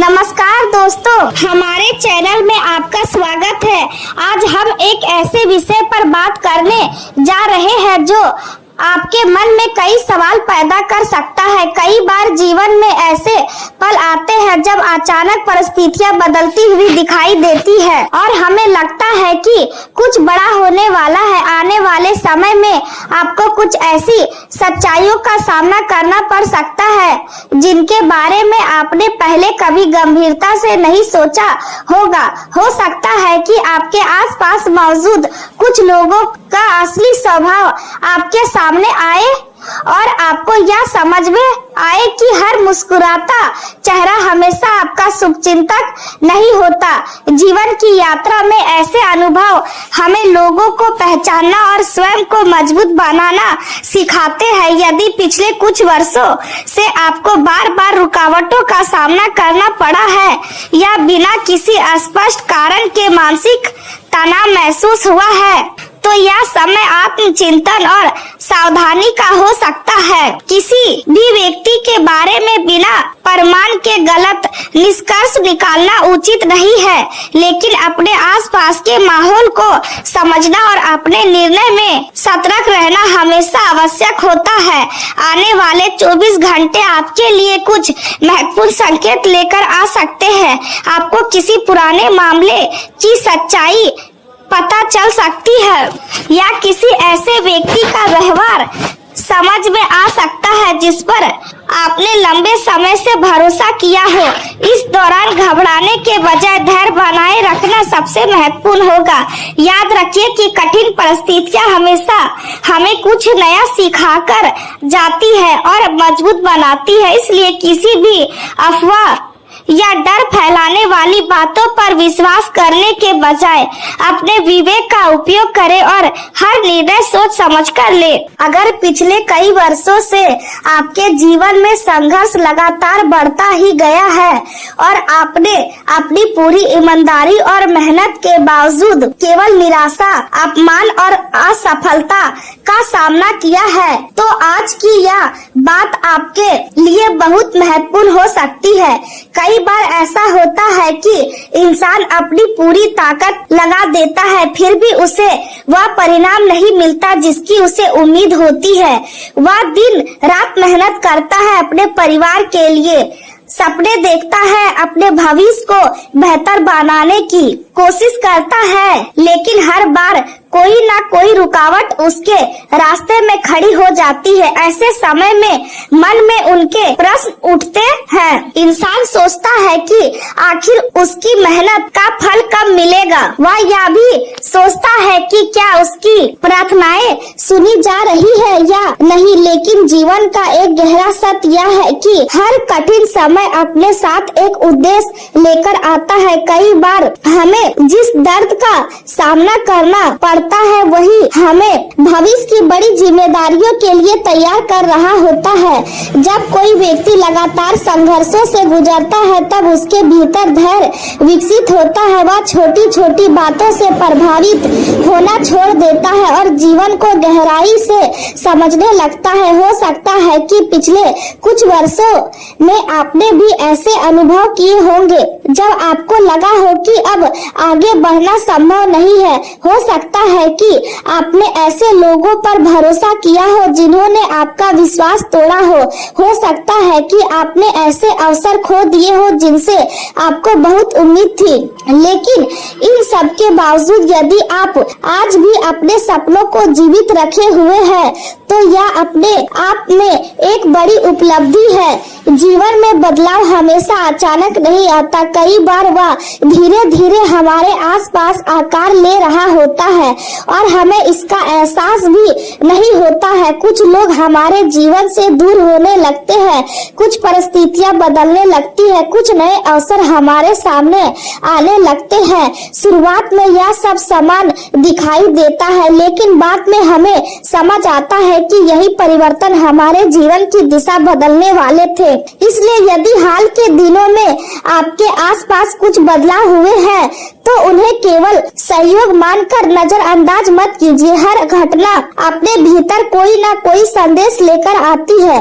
नमस्कार दोस्तों, हमारे चैनल में आपका स्वागत है। आज हम एक ऐसे विषय पर बात करने जा रहे हैं जो आपके मन में कई सवाल पैदा कर सकता है। कई बार जीवन में ऐसे पल आते हैं जब अचानक परिस्थितियां बदलती हुई दिखाई देती है और हमें लगता है कि कुछ बड़ा होने वाला है। आने वाले समय में आपको कुछ ऐसी सच्चाइयों का सामना करना पड़ सकता है जिनके बारे में आपने पहले कभी गंभीरता से नहीं सोचा होगा। हो सकता है कि आपके आसपास मौजूद कुछ लोगों का असली स्वभाव आपके सामने आए और आपको यह समझ में आए कि हर मुस्कुराता चेहरा हमेशा आपका शुभचिंतक नहीं होता। जीवन की यात्रा में ऐसे अनुभव हमें लोगों को पहचानना और स्वयं को मजबूत बनाना सिखाते हैं। यदि पिछले कुछ वर्षों से आपको बार बार रुकावटों का सामना करना पड़ा है या बिना किसी स्पष्ट कारण के मानसिक तनाव महसूस हुआ है तो यह समय आत्मचिंतन और सावधानी का हो सकता है। किसी भी व्यक्ति के बारे में बिना प्रमाण के गलत निष्कर्ष निकालना उचित नहीं है, लेकिन अपने आसपास के माहौल को समझना और अपने निर्णय में सतर्क रहना हमेशा आवश्यक होता है। आने वाले 24 घंटे आपके लिए कुछ महत्वपूर्ण संकेत लेकर आ सकते हैं। आपको किसी पुराने मामले की सच्चाई पता चल सकती है या किसी ऐसे व्यक्ति का व्यवहार समझ में आ सकता है जिस पर आपने लंबे समय से भरोसा किया हो। इस दौरान घबराने के बजाय धैर्य बनाए रखना सबसे महत्वपूर्ण होगा। याद रखिए कि कठिन परिस्थितियां हमेशा हमें कुछ नया सिखाकर जाती है और मजबूत बनाती है। इसलिए किसी भी अफवाह या डर फैलाने वाली बातों पर विश्वास करने के बजाय अपने विवेक का उपयोग करें और हर निर्णय सोच समझ कर ले। अगर पिछले कई वर्षों से आपके जीवन में संघर्ष लगातार बढ़ता ही गया है और आपने अपनी पूरी ईमानदारी और मेहनत के बावजूद केवल निराशा, अपमान और असफलता का सामना किया है, तो आज की यह बात आपके लिए बहुत महत्वपूर्ण हो सकती है। कई बार ऐसा होता है कि इंसान अपनी पूरी ताकत लगा देता है, फिर भी उसे वह परिणाम नहीं मिलता जिसकी उसे उम्मीद होती है। वह दिन रात मेहनत करता है, अपने परिवार के लिए सपने देखता है, अपने भविष्य को बेहतर बनाने की कोशिश करता है, लेकिन हर बार कोई ना कोई रुकावट उसके रास्ते में खड़ी हो जाती है। ऐसे समय में मन में उनके प्रश्न उठते हैं। इंसान सोचता है कि आखिर उसकी मेहनत का फल कब मिलेगा। वह यह भी सोचता है कि क्या उसकी प्रार्थनाएं सुनी जा रही है या नहीं। लेकिन जीवन का एक गहरा सत्य यह है कि हर कठिन समय अपने साथ एक उद्देश्य लेकर आता है। कई बार हमें जिस दर्द का सामना करना पड़ता है वही हमें भविष्य की बड़ी जिम्मेदारियों के लिए तैयार कर रहा होता है। जब कोई व्यक्ति लगातार संघर्षों से गुजरता है तब उसके भीतर धैर्य विकसित होता है। वह छोटी छोटी बातों से प्रभावित होना छोड़ देता है और जीवन को गहराई से समझने लगता है। हो सकता है कि पिछले कुछ वर्षों में आपने भी ऐसे अनुभव किए होंगे जब आपको लगा हो कि अब आगे बढ़ना संभव नहीं है। हो सकता है कि आपने ऐसे लोगों पर भरोसा किया हो जिन्होंने आपका विश्वास तोड़ा हो। हो सकता है कि आपने ऐसे अवसर खो दिए हो जिनसे आपको बहुत उम्मीद थी। लेकिन इन सब के बावजूद यदि आप आज भी अपने सपनों को जीवित रखे हुए हैं तो यह अपने आप में एक बड़ी उपलब्धि है। जीवन में बदलाव हमेशा अचानक नहीं आता। कई बार वह धीरे धीरे हमारे आसपास आकार ले रहा होता है और हमें इसका एहसास भी नहीं होता है। कुछ लोग हमारे जीवन से दूर होने लगते हैं, कुछ परिस्थितियां बदलने लगती है, कुछ नए अवसर हमारे सामने आने लगते हैं। शुरुआत में यह सब समान दिखाई देता है, लेकिन बाद में हमें समझ आता है कि यही परिवर्तन हमारे जीवन की दिशा बदलने वाले थे। इसलिए यदि हाल के दिनों में आपके आसपास कुछ बदलाव हुए हैं तो उन्हें केवल सहयोग मानकर नजरअंदाज मत कीजिए। हर घटना अपने भीतर कोई ना कोई संदेश लेकर आती है।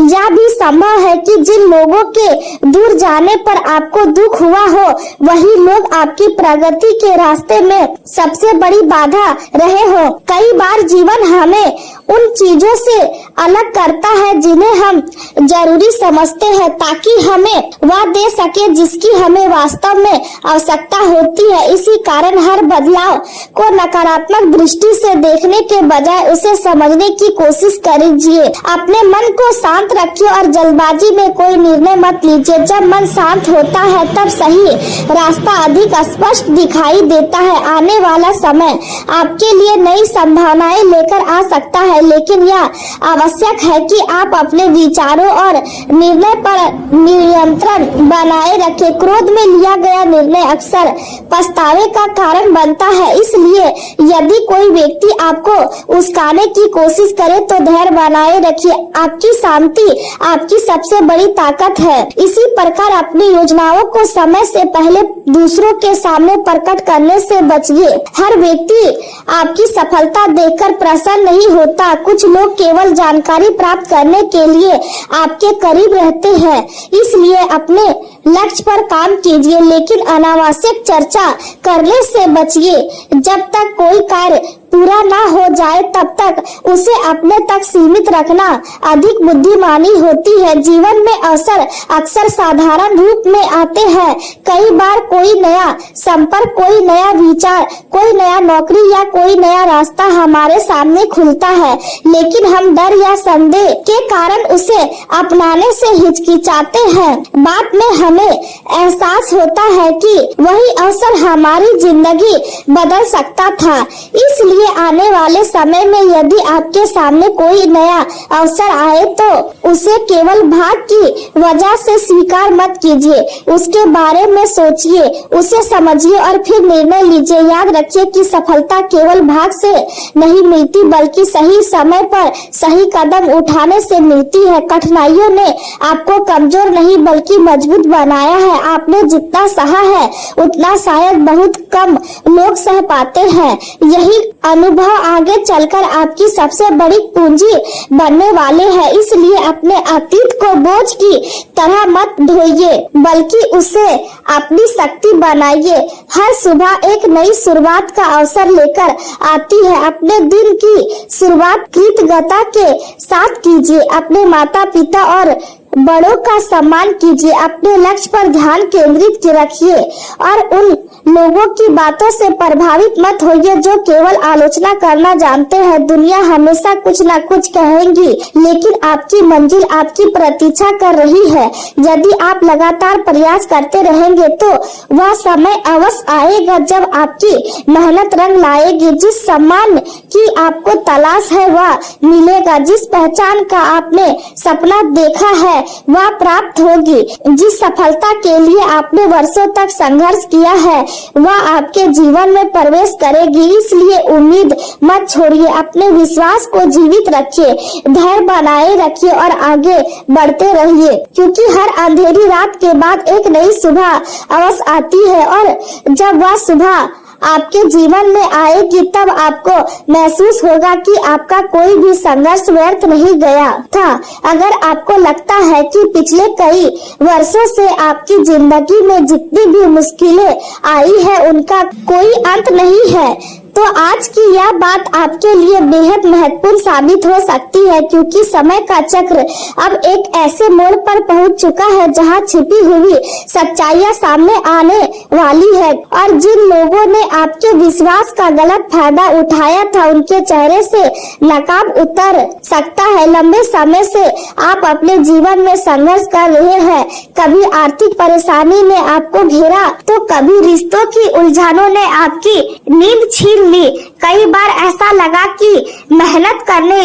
यह भी संभव है कि जिन लोगों के दूर जाने पर आपको दुख हुआ हो वही लोग आपकी प्रगति के रास्ते में सबसे बड़ी बाधा रहे हो। कई बार जीवन हमें उन चीजों से अलग करता है जिन्हें हम जरूरी समझते हैं ताकि हमें वह दे सके जिसकी हमें वास्तव में आवश्यकता होती है। इसी कारण हर बदलाव को नकारात्मक दृष्टि से देखने के बजाय उसे समझने की कोशिश कीजिए। अपने मन को शांत रखिए और जल्दबाजी में कोई निर्णय मत लीजिए। जब मन शांत होता है तब सही रास्ता अधिक स्पष्ट दिखाई देता है। आने वाला समय आपके लिए नई संभावनाएं लेकर आ सकता है, लेकिन यह आवश्यक है कि आप अपने विचारों और निर्णय पर नियंत्रण बनाए रखें। क्रोध में लिया गया निर्णय अक्सर पछतावे का कारण बनता है, इसलिए यदि कोई व्यक्ति आपको उकसाने की कोशिश करे तो धैर्य बनाए रखिए। आपकी शांति आपकी सबसे बड़ी ताकत है। इसी प्रकार अपनी योजनाओं को समय से पहले दूसरों के सामने प्रकट करने से बचिए। हर व्यक्ति आपकी सफलता देखकर प्रसन्न नहीं होता। कुछ लोग केवल जानकारी प्राप्त करने के लिए आपके करीब रहते हैं, इसलिए अपने लक्ष्य पर काम कीजिए लेकिन अनावश्यक चर्चा करने से बचिए। जब तक कोई कार्य पूरा ना हो जाए तब तक उसे अपने तक सीमित रखना अधिक बुद्धिमानी होती है। जीवन में अवसर अक्सर साधारण रूप में आते हैं। कई बार कोई नया संपर्क, कोई नया विचार, कोई नया नौकरी या कोई नया रास्ता हमारे सामने खुलता है, लेकिन हम डर या संदेह के कारण उसे अपनाने से हिचकिचाते हैं। बाद में हमें एहसास होता है कि वही अवसर हमारी जिंदगी बदल सकता था। इसलिए आने वाले समय में यदि आपके सामने कोई नया अवसर आए तो उसे केवल भाग्य की वजह से स्वीकार मत कीजिए। उसके बारे में सोचिए, उसे समझिए और फिर निर्णय लीजिए। याद रखिए कि सफलता केवल भाग्य से नहीं मिलती बल्कि सही समय पर सही कदम उठाने से मिलती है। कठिनाइयों ने आपको कमजोर नहीं बल्कि मजबूत बनाया है। आपने जितना सहा है उतना शायद बहुत कम लोग सह पाते हैं। यही अनुभव आगे चलकर आपकी सबसे बड़ी पूंजी बनने वाले हैं। इसलिए अपने अतीत को बोझ की तरह मत ढोइए बल्कि उसे अपनी शक्ति बनाइए। हर सुबह एक नई शुरुआत का अवसर लेकर आती है। अपने दिन की शुरुआत कृतज्ञता के साथ कीजिए। अपने माता पिता और बड़ों का सम्मान कीजिए। अपने लक्ष्य पर ध्यान केंद्रित रखिए और उन लोगों की बातों से प्रभावित मत होइए जो केवल आलोचना करना जानते हैं। दुनिया हमेशा कुछ न कुछ कहेंगी, लेकिन आपकी मंजिल आपकी प्रतीक्षा कर रही है। यदि आप लगातार प्रयास करते रहेंगे तो वह समय अवश्य आएगा जब आपकी मेहनत रंग लाएगी। जिस सम्मान की आपको तलाश है वह मिलेगा। जिस पहचान का आपने सपना देखा है वह प्राप्त होगी। जिस सफलता के लिए आपने वर्षों तक संघर्ष किया है वह आपके जीवन में प्रवेश करेगी। इसलिए उम्मीद मत छोड़िए, अपने विश्वास को जीवित रखिए, धैर्य बनाए रखिए और आगे बढ़ते रहिए, क्योंकि हर अंधेरी रात के बाद एक नई सुबह अवश्य आती है और जब वह सुबह आपके जीवन में आएगी तब आपको महसूस होगा कि आपका कोई भी संघर्ष व्यर्थ नहीं गया था। अगर आपको लगता है कि पिछले कई वर्षों से आपकी जिंदगी में जितनी भी मुश्किलें आई है उनका कोई अंत नहीं है तो आज की यह बात आपके लिए बेहद महत्वपूर्ण साबित हो सकती है, क्योंकि समय का चक्र अब एक ऐसे मोड़ पर पहुंच चुका है जहां छिपी हुई सच्चाइयां सामने आने वाली है और जिन लोगों ने आपके विश्वास का गलत फायदा उठाया था उनके चेहरे से नकाब उतर सकता है। लंबे समय से आप अपने जीवन में संघर्ष कर रहे हैं। कभी आर्थिक परेशानी ने आपको घेरा तो कभी रिश्तों की उलझनों ने आपकी नींद छीन ली। कई बार ऐसा लगा कि मेहनत करने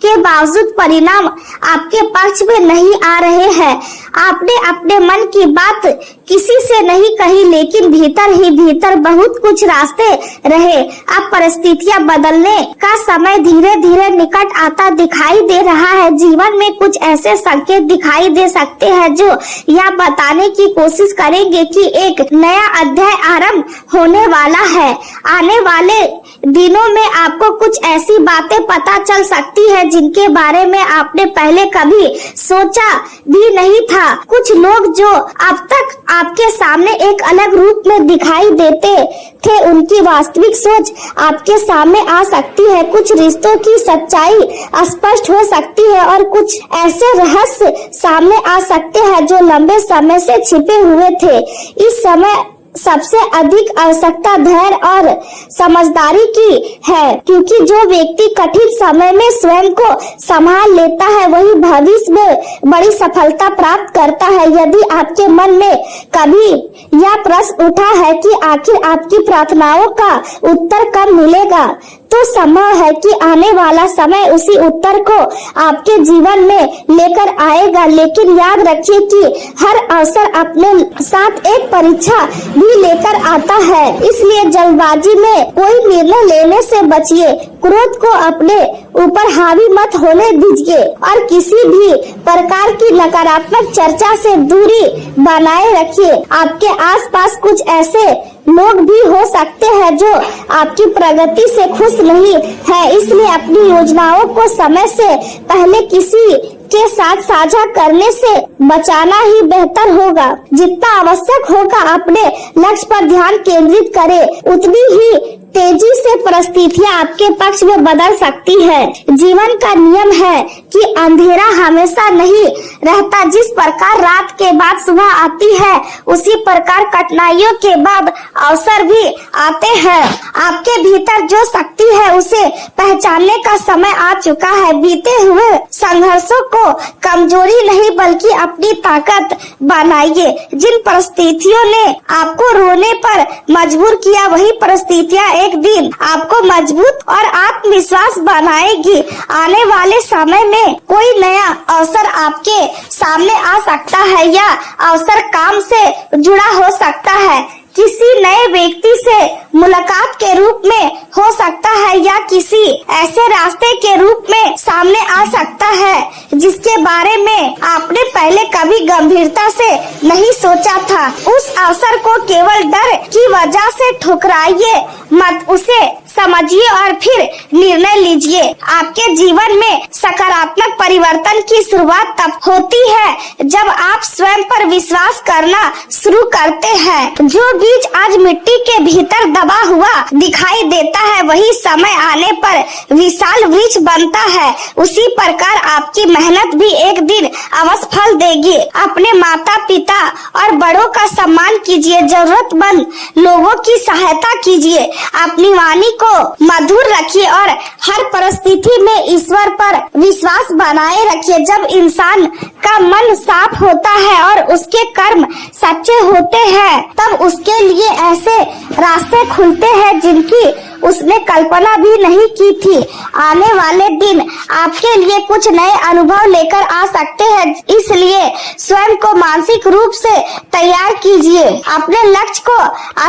के बावजूद परिणाम आपके पक्ष में नहीं आ रहे हैं। आपने अपने मन की बात किसी से नहीं कही, लेकिन भीतर ही भीतर बहुत कुछ रास्ते रहे। अब परिस्थितियां बदलने का समय धीरे धीरे निकट आता दिखाई दे रहा है। जीवन में कुछ ऐसे संकेत दिखाई दे सकते हैं जो यह बताने की कोशिश करेंगे कि एक नया अध्याय आरंभ होने वाला है। आने वाले दिनों में आपको कुछ ऐसी बातें पता चल सकती है जिनके बारे में आपने पहले कभी सोचा भी नहीं था। कुछ लोग जो अब तक आपके सामने एक अलग रूप में दिखाई देते थे, उनकी वास्तविक सोच आपके सामने आ सकती है। कुछ रिश्तों की सच्चाई स्पष्ट हो सकती है और कुछ ऐसे रहस्य सामने आ सकते हैं जो लंबे समय से छिपे हुए थे। इस समय सबसे अधिक आवश्यकता धैर्य और समझदारी की है, क्योंकि जो व्यक्ति कठिन समय में स्वयं को संभाल लेता है वही भविष्य में बड़ी सफलता प्राप्त करता है। यदि आपके मन में कभी यह प्रश्न उठा है कि आखिर आपकी प्रार्थनाओं का उत्तर कब मिलेगा, तो संभव है कि आने वाला समय उसी उत्तर को आपके जीवन में लेकर आएगा। लेकिन याद रखिए कि हर अवसर अपने साथ एक परीक्षा भी लेकर आता है, इसलिए जल्दबाजी में कोई निर्णय लेने से बचिए। क्रोध को अपने ऊपर हावी मत होने दीजिए और किसी भी प्रकार की नकारात्मक चर्चा से दूरी बनाए रखिए। आपके आसपास कुछ ऐसे लोग भी हो सकते हैं जो आपकी प्रगति से खुश नहीं है, इसलिए अपनी योजनाओं को समय से पहले किसी के साथ साझा करने से बचाना ही बेहतर होगा। जितना आवश्यक होगा अपने लक्ष्य पर ध्यान केंद्रित करें, उतनी ही तेजी से परिस्थितियां आपके पक्ष में बदल सकती है। जीवन का नियम है कि अंधेरा हमेशा नहीं रहता। जिस प्रकार रात के बाद सुबह आती है, उसी प्रकार कठिनाइयों के बाद अवसर भी आते हैं। आपके भीतर जो शक्ति है उसे पहचानने का समय आ चुका है। बीते हुए संघर्षों को कमजोरी नहीं बल्कि अपनी ताकत बनाइए। जिन परिस्थितियों ने आपको रोने पर मजबूर किया, वही परिस्थितियां एक दिन आपको मजबूत और आत्मविश्वास बनाएगी। आने वाले समय में कोई नया अवसर आपके सामने आ सकता है। यह अवसर काम से जुड़ा हो सकता है, किसी नए व्यक्ति से मुलाकात के रूप में हो सकता है या किसी ऐसे रास्ते के रूप में सामने आ सकता है जिसके बारे में आपने पहले कभी गंभीरता से नहीं सोचा था। उस अवसर को केवल डर की वजह से ठुकराइए मत, उसे समझिए और फिर निर्णय लीजिए। आपके जीवन में सकारात्मक परिवर्तन की शुरुआत तब होती है जब आप स्वयं पर विश्वास करना शुरू करते हैं। जो बीज आज मिट्टी के भीतर दबा हुआ दिखाई देता है, वही समय आने पर विशाल वृक्ष बनता है। उसी प्रकार आपकी मेहनत भी एक दिन अवश्य फल देगी। अपने माता पिता और बड़ों का सम्मान कीजिए, जरूरतमंद लोगों की सहायता कीजिए, अपनी वाणी को मधुर रखिए और हर परिस्थिति में ईश्वर पर विश्वास बनाए रखिए। जब इंसान का मन साफ होता है और उसके कर्म सच्चे होते हैं, तब उसके लिए ऐसे रास्ते खुलते हैं जिनकी उसने कल्पना भी नहीं की थी। आने वाले दिन आपके लिए कुछ नए अनुभव लेकर आ सकते हैं, इसलिए स्वयं को मानसिक रूप से तैयार कीजिए। अपने लक्ष्य को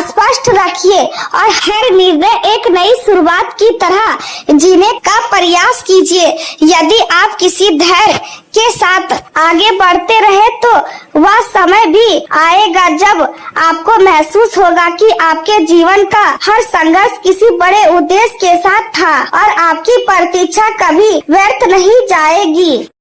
स्पष्ट रखिए और हर निर्णय एक नई शुरुआत की तरह जीने का प्रयास कीजिए। यदि आप किसी धैर्य के साथ आगे बढ़ते रहे तो वह समय भी आएगा जब आपको महसूस होगा कि आपके जीवन का हर संघर्ष किसी बड़े उद्देश्य के साथ था और आपकी प्रतीक्षा कभी व्यर्थ नहीं जाएगी।